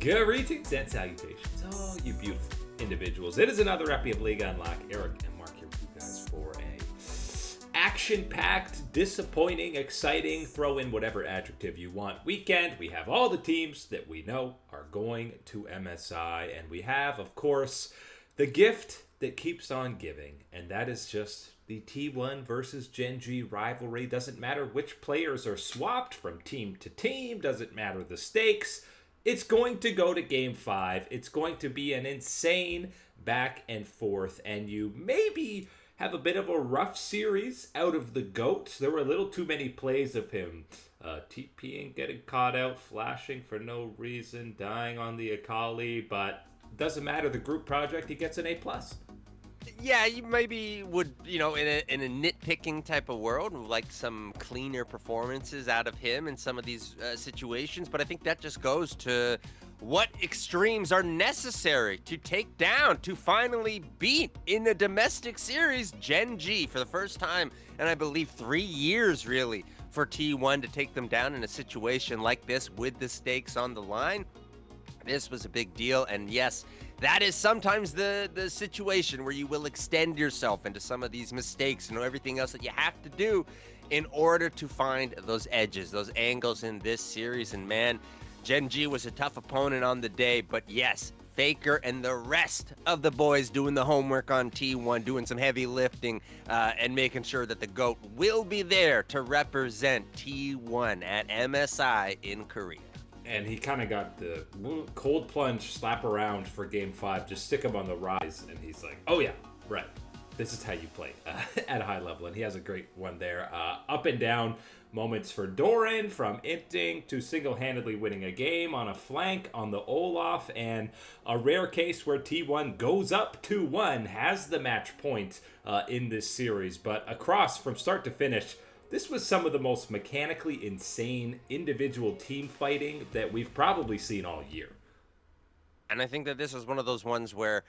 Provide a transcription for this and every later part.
Greetings and salutations, all you beautiful individuals. It is another epi of League Unlock. Eric and Mark here with you guys for a action-packed, disappointing, exciting, throw in whatever adjective you want weekend. We have all the teams that we know are going to MSI, and we have, of course, the gift that keeps on giving, and that is just the T1 versus GenG rivalry. Doesn't matter which players are swapped from team to team, doesn't matter the stakes. It's going to go to Game 5. It's going to be an insane back and forth, and you maybe have a bit of a rough series out of the GOAT. There were a little too many plays of him TPing, getting caught out, flashing for no reason, dying on the Akali, but doesn't matter. The group project, he gets an A+. Yeah, you maybe would, in a nitpicking type of world, like some cleaner performances out of him in some of these situations. But I think that just goes to what extremes are necessary to take down, to finally beat in a domestic series, GenG for the first time, and I believe 3 years really for T1 to take them down in a situation like this with the stakes on the line. This was a big deal, and yes, that is sometimes the situation where you will extend yourself into some of these mistakes and everything else that you have to do in order to find those edges, those angles in this series. And man, GenG was a tough opponent on the day, but yes, Faker and the rest of the boys doing the homework on T1, doing some heavy lifting, and making sure that the GOAT will be there to represent T1 at MSI in Korea. And he kind of got the cold plunge slap around for Game 5. Just stick him on the rise. And he's like, oh yeah, right. This is how you play at a high level. And he has a great one there. Up and down moments for Doran, from inting to single-handedly winning a game on a flank on the Olaf. And a rare case where T1 goes up 2-1, has the match point in this series. But across from start to finish, this was some of the most mechanically insane individual team fighting that we've probably seen all year. And I think that this was one of those ones where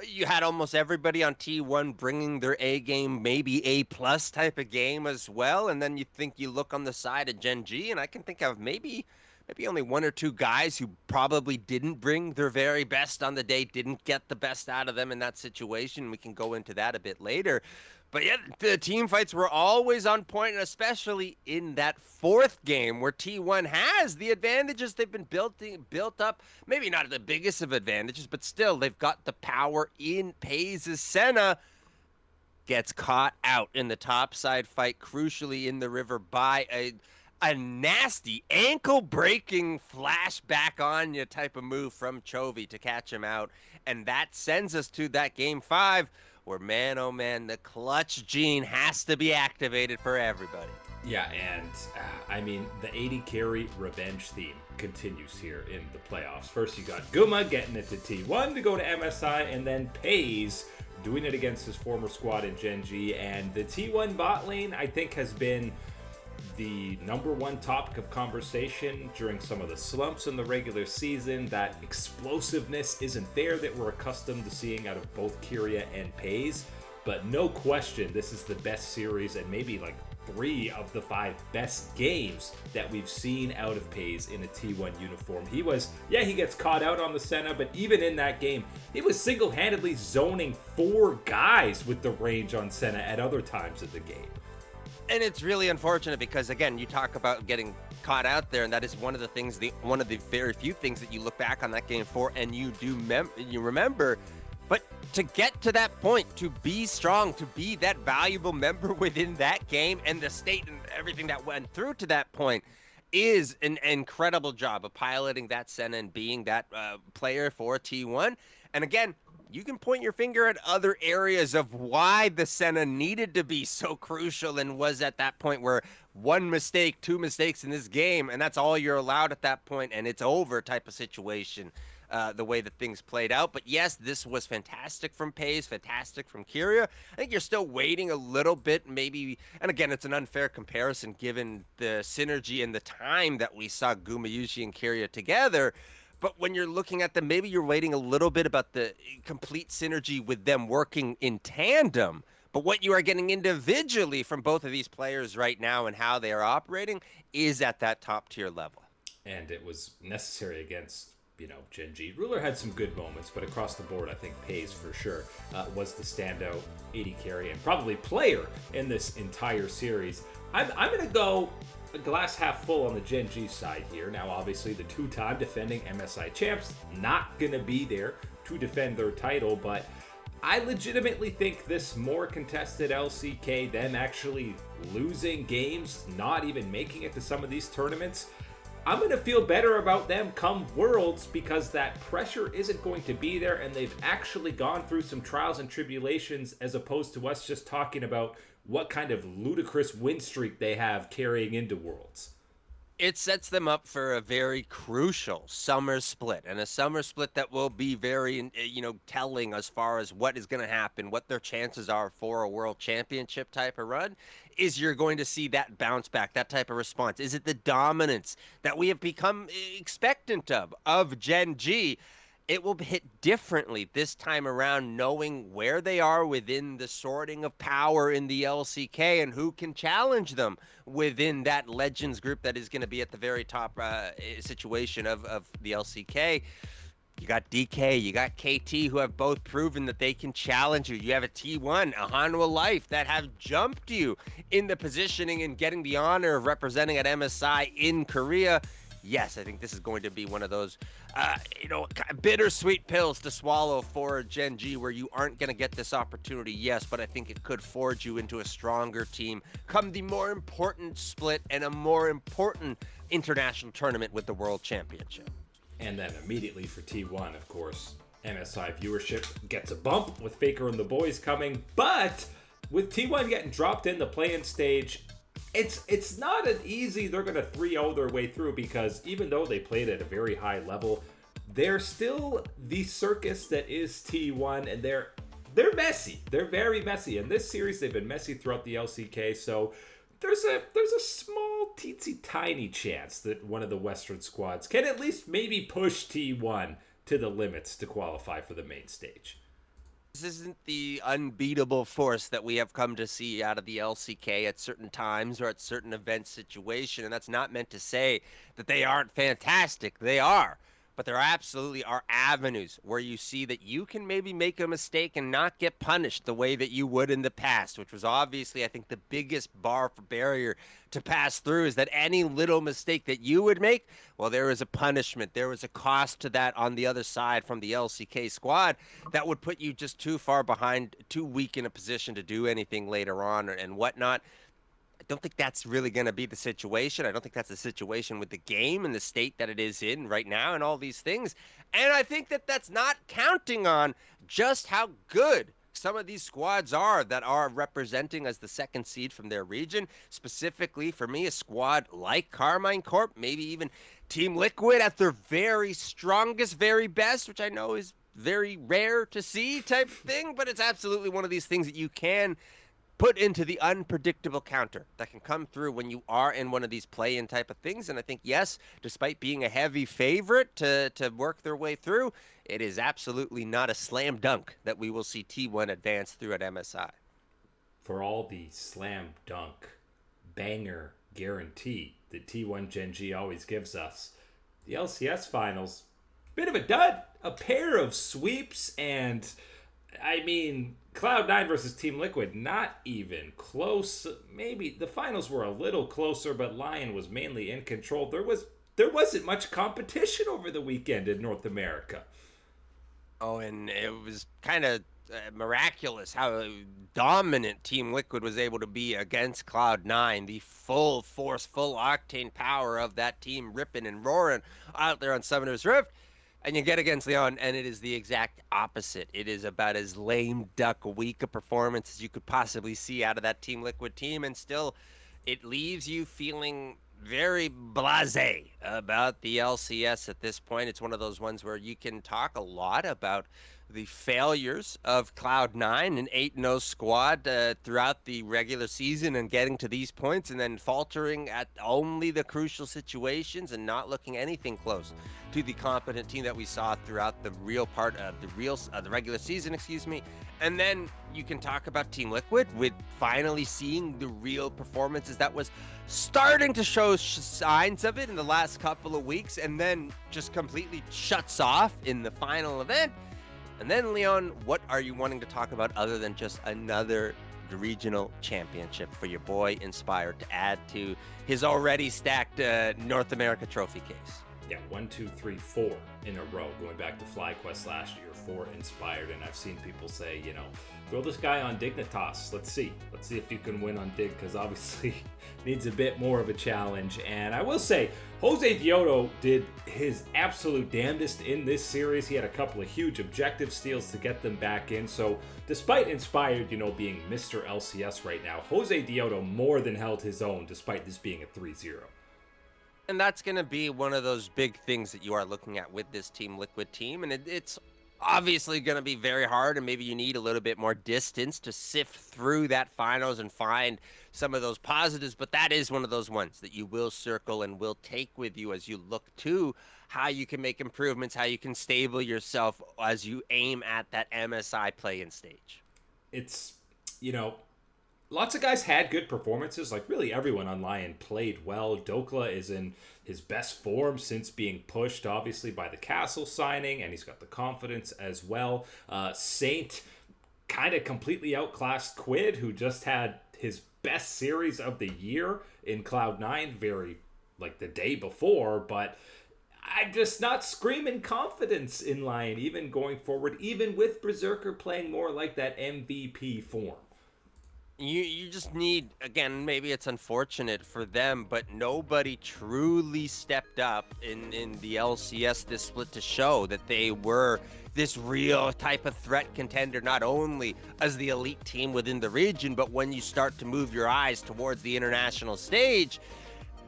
you had almost everybody on T1 bringing their A game, maybe A+ type of game as well. And then you look on the side of GenG, and I can think of maybe only one or two guys who probably didn't bring their very best on the day, didn't get the best out of them in that situation. We can go into that a bit later. But yeah, the team fights were always on point, and especially in that fourth game where T1 has the advantages. They've been built up, maybe not the biggest of advantages, but still they've got the power in Paze's Senna. Gets caught out in the top side fight, crucially in the river by a nasty ankle-breaking flash back on you type of move from Chovy to catch him out. And that sends us to that Game 5 where, man, oh man, the clutch gene has to be activated for everybody. Yeah, and I mean, the 80 carry revenge theme continues here in the playoffs. First, you got Guma getting it to T1 to go to MSI, and then Paze doing it against his former squad in GenG. And the T1 bot lane, I think, has been the number one topic of conversation during some of the slumps in the regular season. That explosiveness isn't there that we're accustomed to seeing out of both Kyria and Paze. But no question, this is the best series and maybe like 3 of the 5 best games that we've seen out of Paze in a T1 uniform. He gets caught out on the Senna, but even in that game, he was single-handedly zoning 4 guys with the range on Senna at other times of the game. And it's really unfortunate because, again, you talk about getting caught out there, and that is one of the things, one of the very few things that you look back on that game for, and you remember. But to get to that point, to be strong, to be that valuable member within that game, and the state and everything that went through to that point, is an incredible job of piloting that Senna and being that player for T1. And again, you can point your finger at other areas of why the Senna needed to be so crucial and was at that point where 1 mistake, 2 mistakes in this game, and that's all you're allowed at that point, and it's over type of situation, the way that things played out. But yes, this was fantastic from Paze, fantastic from Kyria. I think you're still waiting a little bit, maybe, and again, it's an unfair comparison given the synergy and the time that we saw Gumayushi and Kyria together. But when you're looking at them, maybe you're waiting a little bit about the complete synergy with them working in tandem. But what you are getting individually from both of these players right now and how they are operating is at that top tier level. And it was necessary against, GenG. Ruler had some good moments, but across the board, I think Pays for sure was the standout AD carry and probably player in this entire series. I'm going to go a glass half full on the GenG side here. Now, obviously, the two-time defending MSI champs not going to be there to defend their title, but I legitimately think this more contested LCK, them actually losing games, not even making it to some of these tournaments, I'm going to feel better about them come Worlds because that pressure isn't going to be there and they've actually gone through some trials and tribulations as opposed to us just talking about what kind of ludicrous win streak they have carrying into Worlds. It sets them up for a very crucial summer split, and a summer split that will be very, telling as far as what is going to happen, what their chances are for a world championship type of run. Is you're going to see that bounce back, that type of response? Is it the dominance that we have become expectant of GenG? It will hit differently this time around, knowing where they are within the sorting of power in the LCK and who can challenge them within that Legends group that is going to be at the very top situation of the LCK. You got DK, you got KT, who have both proven that they can challenge you. You have a T1, a Hanwha Life, that have jumped you in the positioning and getting the honor of representing at MSI in Korea. Yes, I think this is going to be one of those, bittersweet pills to swallow for GenG where you aren't going to get this opportunity, yes, but I think it could forge you into a stronger team come the more important split and a more important international tournament with the World Championship. And then immediately for T1, of course, MSI viewership gets a bump with Faker and the boys coming, but with T1 getting dropped in the play-in stage, it's not an easy they're going to 3-0 their way through because even though they played at a very high level, they're still the circus that is T1 and they're messy. They're very messy. In this series, they've been messy throughout the LCK, so there's a small, teensy tiny chance that one of the Western squads can at least maybe push T1 to the limits to qualify for the main stage. This isn't the unbeatable force that we have come to see out of the LCK at certain times or at certain event situation, and that's not meant to say that they aren't fantastic. They are. But there absolutely are avenues where you see that you can maybe make a mistake and not get punished the way that you would in the past, which was obviously, I think, the biggest barrier to pass through is that any little mistake that you would make, well, there is a punishment. There was a cost to that on the other side from the LCK squad that would put you just too far behind, too weak in a position to do anything later on and whatnot. I don't think that's really going to be the situation. I don't think that's the situation with the game and the state that it is in right now and all these things. And I think that that's not counting on just how good some of these squads are that are representing as the second seed from their region. Specifically, for me, a squad like Carmine Corp, maybe even Team Liquid at their very strongest, very best, which I know is very rare to see type of thing, but it's absolutely one of these things that you can put into the unpredictable counter that can come through when you are in one of these play-in type of things. And I think, yes, despite being a heavy favorite to work their way through, it is absolutely not a slam dunk that we will see T1 advance through at MSI. For all the slam dunk banger guarantee that T1 GenG always gives us, the LCS finals, bit of a dud, a pair of sweeps, and I mean, Cloud9 versus Team Liquid, not even close. Maybe the finals were a little closer, but Lion was mainly in control. There wasn't much competition over the weekend in North America. Oh, and it was kind of miraculous how dominant Team Liquid was able to be against Cloud9. The full force, full octane power of that team ripping and roaring out there on Summoner's Rift. And you get against Leon, and it is the exact opposite. It is about as lame duck weak a performance as you could possibly see out of that Team Liquid team, and still it leaves you feeling very blasé about the LCS at this point. It's one of those ones where you can talk a lot about the failures of Cloud9, an 8-0 squad throughout the regular season and getting to these points and then faltering at only the crucial situations and not looking anything close to the competent team that we saw throughout the real part of the regular season, And then you can talk about Team Liquid with finally seeing the real performances that was starting to show signs of it in the last couple of weeks, and then just completely shuts off in the final event. And then, Leon, what are you wanting to talk about other than just another regional championship for your boy Inspired to add to his already stacked North America trophy case? Yeah, 1, 2, 3, 4 in a row, going back to FlyQuest last year for Inspired. And I've seen people say, throw this guy on Dignitas. Let's see if you can win on Dig, because obviously needs a bit more of a challenge. And I will say, Jose Dioto did his absolute damnedest in this series. He had a couple of huge objective steals to get them back in. So despite Inspired, being Mr. LCS right now, Jose Dioto more than held his own despite this being a 3-0. And that's going to be one of those big things that you are looking at with this Team Liquid team. And it's obviously going to be very hard, and maybe you need a little bit more distance to sift through that finals and find some of those positives. But that is one of those ones that you will circle and will take with you as you look to how you can make improvements, how you can stable yourself as you aim at that MSI play-in stage. It's, lots of guys had good performances. Like, really everyone on Lion played well. Dokla is in his best form since being pushed, obviously, by the Castle signing, and he's got the confidence as well. Saint kind of completely outclassed Quid, who just had his best series of the year in Cloud9 the day before, but I'm just not screaming confidence in Lion, even going forward, even with Berserker playing more like that MVP form. You just need, again, maybe it's unfortunate for them, but nobody truly stepped up in the LCS this split to show that they were this real type of threat contender, not only as the elite team within the region, but when you start to move your eyes towards the international stage.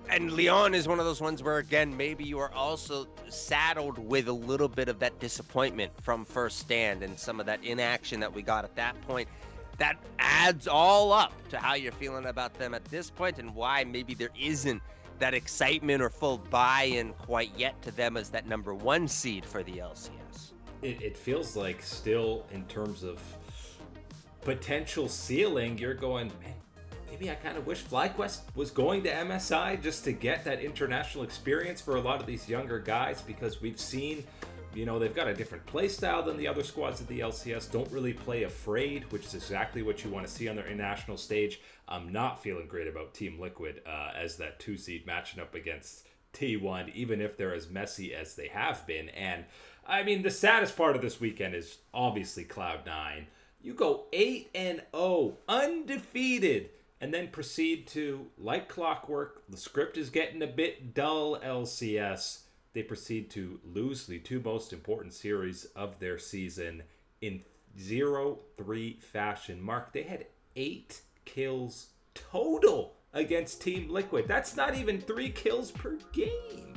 And Leon is one of those ones where, again, maybe you are also saddled with a little bit of that disappointment from First Stand and some of that inaction that we got at that point. That adds all up to how you're feeling about them at this point and why maybe there isn't that excitement or full buy-in quite yet to them as that number 1 seed for the LCS. It feels like still, in terms of potential ceiling, you're going, man, maybe I kind of wish FlyQuest was going to MSI just to get that international experience for a lot of these younger guys, because we've seen they've got a different play style than the other squads at the LCS. Don't really play afraid, which is exactly what you want to see on their international stage. I'm not feeling great about Team Liquid as that 2 seed matching up against T1, even if they're as messy as they have been. And I mean, the saddest part of this weekend is obviously Cloud9. You go 8-0, undefeated, and then proceed to, like clockwork, the script is getting a bit dull, LCS. They proceed to lose the 2 most important series of their season in 0-3 fashion. Mark, they had 8 kills total against Team Liquid. That's not even 3 kills per game.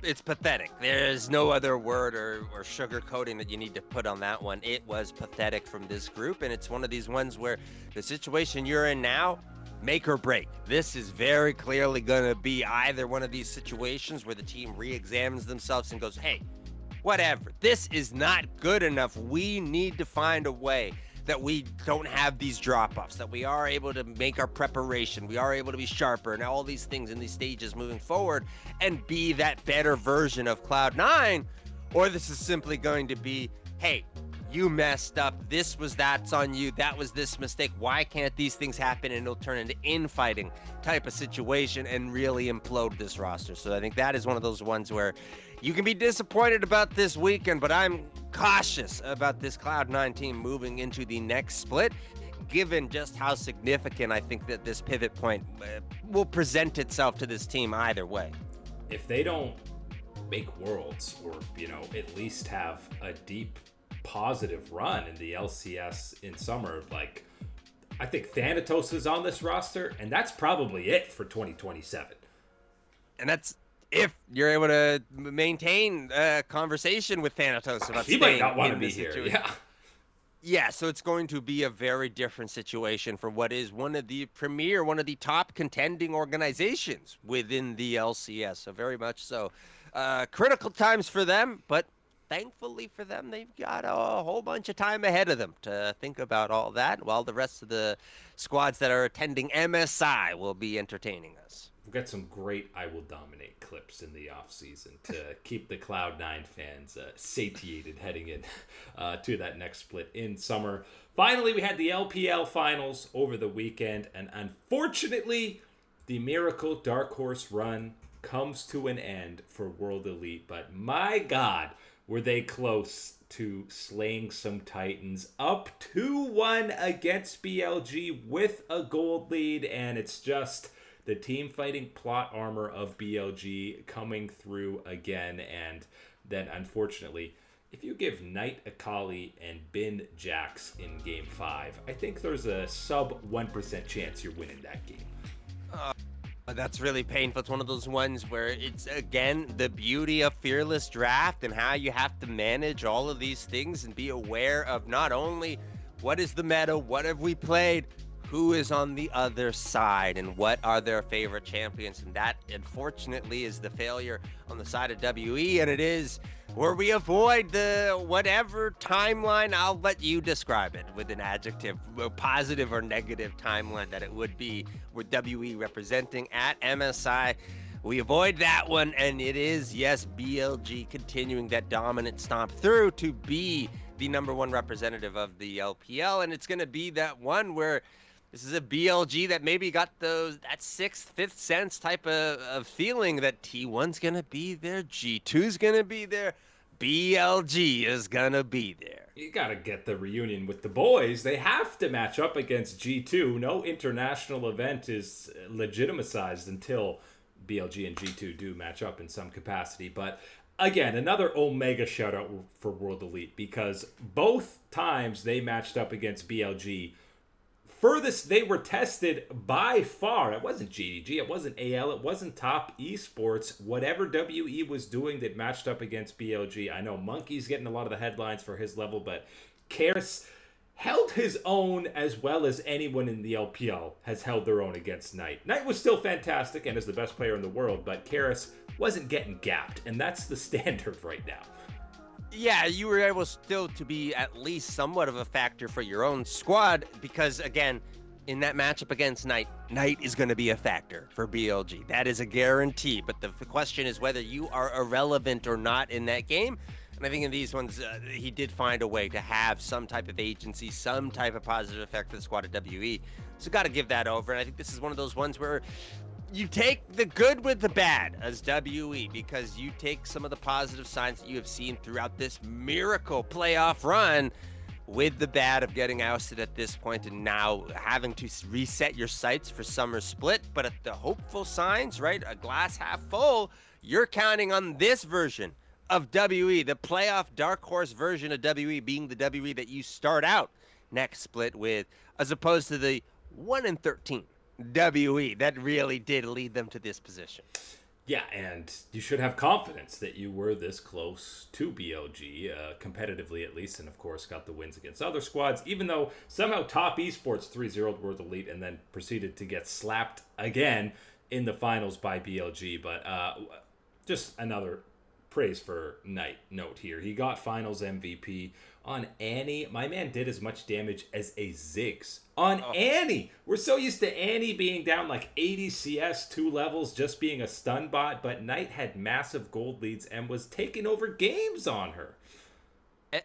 It's pathetic. There's no other word or sugarcoating that you need to put on that one. It was pathetic from this group, and it's one of these ones where the situation you're in now, make or break. This is very clearly going to be either one of these situations where the team re-examines themselves and goes, hey, whatever, this is not good enough. We need to find a way that we don't have these drop-offs, that we are able to make our preparation, we are able to be sharper, and all these things in these stages moving forward and be that better version of Cloud9. Or this is simply going to be, hey, you messed up, that's on you, that was this mistake, why can't these things happen, and it'll turn into infighting type of situation and really implode this roster. So I think that is one of those ones where you can be disappointed about this weekend, but I'm cautious about this Cloud9 team moving into the next split, given just how significant I think that this pivot point will present itself to this team either way. If they don't make Worlds, or at least have a deep positive run in the LCS in summer, I think Thanatos is on this roster, and that's probably it for 2027. And that's if you're able to maintain a conversation with Thanatos about He staying might not want to in be this here. situation. Yeah. Yeah, so it's going to be a very different situation for what is one of the top contending organizations within the LCS. So very much so. Critical times for them, but thankfully for them, they've got a whole bunch of time ahead of them to think about all that, while the rest of the squads that are attending MSI will be entertaining us. We've got some great I Will Dominate clips in the offseason to keep the Cloud9 fans satiated heading in to that next split in summer. Finally, we had the LPL finals over the weekend, and unfortunately, the Miracle Dark Horse run comes to an end for World Elite. But my God, were they close to slaying some Titans, up 2-1 against BLG with a gold lead, and it's just the team fighting plot armor of BLG coming through again. And then unfortunately, if you give Knight Akali and Bin Jax in game 5, I think there's a sub 1% chance you're winning that game. That's really painful. It's one of those ones where it's, again, the beauty of Fearless Draft and how you have to manage all of these things and be aware of not only what is the meta, what have we played, who is on the other side, and what are their favorite champions. And that, unfortunately, is the failure on the side of WE, and it is where we avoid the whatever timeline. I'll let you describe it with an adjective, a positive or negative timeline that it would be, with WE representing at MSI. We avoid that one, and it is, yes, BLG continuing that dominant stomp through to be the #1 representative of the LPL. And it's going to be that one where this is a BLG that maybe got that sixth, fifth sense type of feeling that T1's going to be there, G2's going to be there, BLG is going to be there. You got to get the reunion with the boys. They have to match up against G2. No international event is legitimized until BLG and G2 do match up in some capacity. But again, another Omega shout out for World Elite, because both times they matched up against BLG, furthest they were tested by far, it wasn't GDG, it wasn't AL, it wasn't Top Esports, whatever WE was doing that matched up against BLG. I know Monkey's getting a lot of the headlines for his level, but Karis held his own as well as anyone in the LPL has held their own against Knight. Knight was still fantastic and is the best player in the world, but Karis wasn't getting gapped, and that's the standard right now. Yeah, you were able still to be at least somewhat of a factor for your own squad, because, again, in that matchup against Knight, Knight is going to be a factor for BLG. That is a guarantee, but the question is whether you are irrelevant or not in that game. And I think in these ones, he did find a way to have some type of agency, some type of positive effect for the squad at WE. So got to give that over. And I think this is one of those ones where you take the good with the bad as WE, because you take some of the positive signs that you have seen throughout this miracle playoff run with the bad of getting ousted at this point and now having to reset your sights for summer split. But at the hopeful signs, right, a glass half full, you're counting on this version of WE, the playoff dark horse version of WE being the WE that you start out next split with, as opposed to the 1-13 WE that really did lead them to this position. Yeah, and you should have confidence that you were this close to BLG, competitively at least, and of course got the wins against other squads, even though somehow Top Esports 3-0'd World Elite and then proceeded to get slapped again in the finals by BLG. But just another praise for Knight note here. He got finals MVP on Annie. My man did as much damage as a Ziggs on Annie. We're so used to Annie being down like 80 CS, 2 levels, just being a stun bot, but Knight had massive gold leads and was taking over games on her.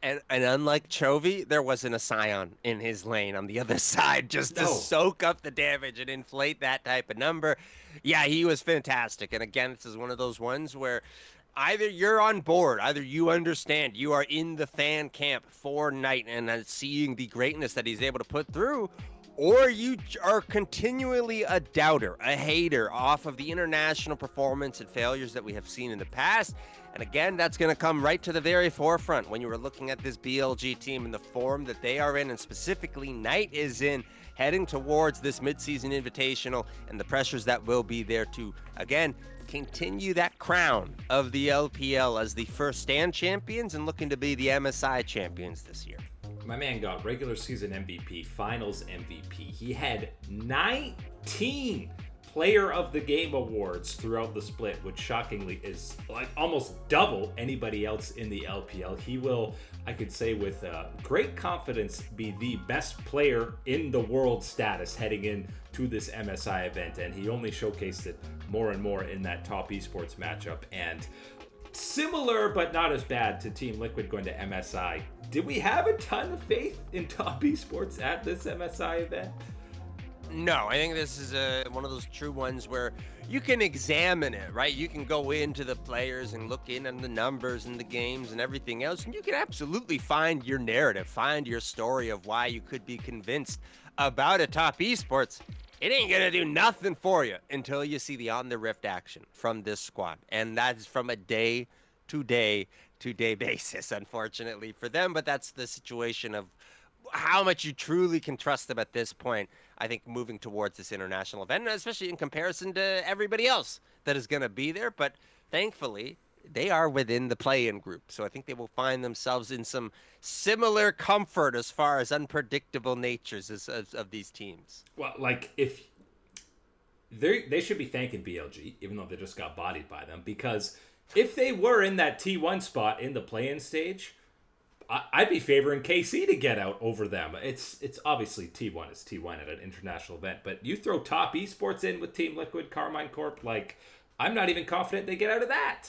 And unlike Chovy, there wasn't a Scion in his lane on the other side just to soak up the damage and inflate that type of number. Yeah, he was fantastic. And again, this is one of those ones where either you're on board, either you understand, you are in the fan camp for Knight and seeing the greatness that he's able to put through, or you are continually a doubter, a hater off of the international performance and failures that we have seen in the past. And again, that's going to come right to the very forefront when you were looking at this BLG team and the form that they are in, and specifically Knight is in. heading towards this midseason invitational and the pressures that will be there to, again, continue that crown of the LPL as the first stand champions and looking to be the MSI champions this year. My man got regular season MVP, finals MVP. He had 19 player of the game awards throughout the split, which shockingly is like almost double anybody else in the LPL. He will, I could say with great confidence, be the best player in the world status heading in to this MSI event, and he only showcased it more and more in that top esports matchup. And similar but not as bad to Team Liquid going to MSI, did we have a ton of faith in top esports at this MSI event? No, I think this is one of those true ones where you can examine it, right? You can go into the players and look in on the numbers and the games and everything else, and you can absolutely find your narrative, find your story of why you could be convinced about a top esports. It ain't gonna do nothing for you until you see the on the rift action from this squad, and that's from a day to day basis, unfortunately for them. But that's the situation of how much you truly can trust them at this point. I think moving towards this international event, especially in comparison to everybody else that is going to be there. But thankfully, they are within the play-in group, so I think they will find themselves in some similar comfort as far as unpredictable natures of these teams. Well, like if they should be thanking BLG, even though they just got bodied by them, because if they were in that T1 spot in the play-in stage, I'd be favoring KC to get out over them. It's obviously T1 is T1 at an international event, but you throw top esports in with Team Liquid, Carmine Corp, like I'm not even confident they get out of that.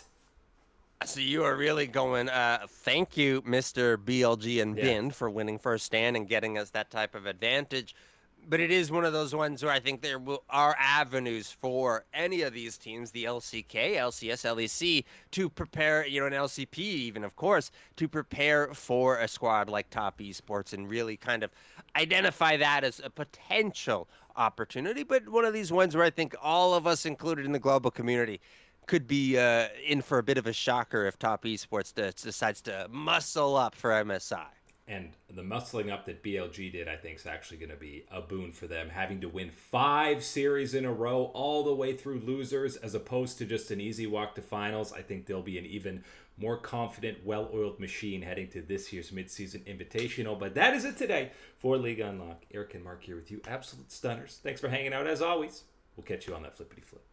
So you are really going, thank you, Mr. BLG and Bin, for winning first stand and getting us that type of advantage. But it is one of those ones where I think there are avenues for any of these teams, the LCK, LCS, LEC, to prepare, an LCP even, of course, to prepare for a squad like Top Esports and really kind of identify that as a potential opportunity. But one of these ones where I think all of us included in the global community could be in for a bit of a shocker if Top Esports decides to muscle up for MSI. And the muscling up that BLG did, I think, is actually going to be a boon for them. Having to win 5 series in a row all the way through losers as opposed to just an easy walk to finals. I think they'll be an even more confident, well-oiled machine heading to this year's midseason invitational. But that is it today for League Unlock. Eric and Mark here with you. Absolute stunners. Thanks for hanging out as always. We'll catch you on that flippity flip.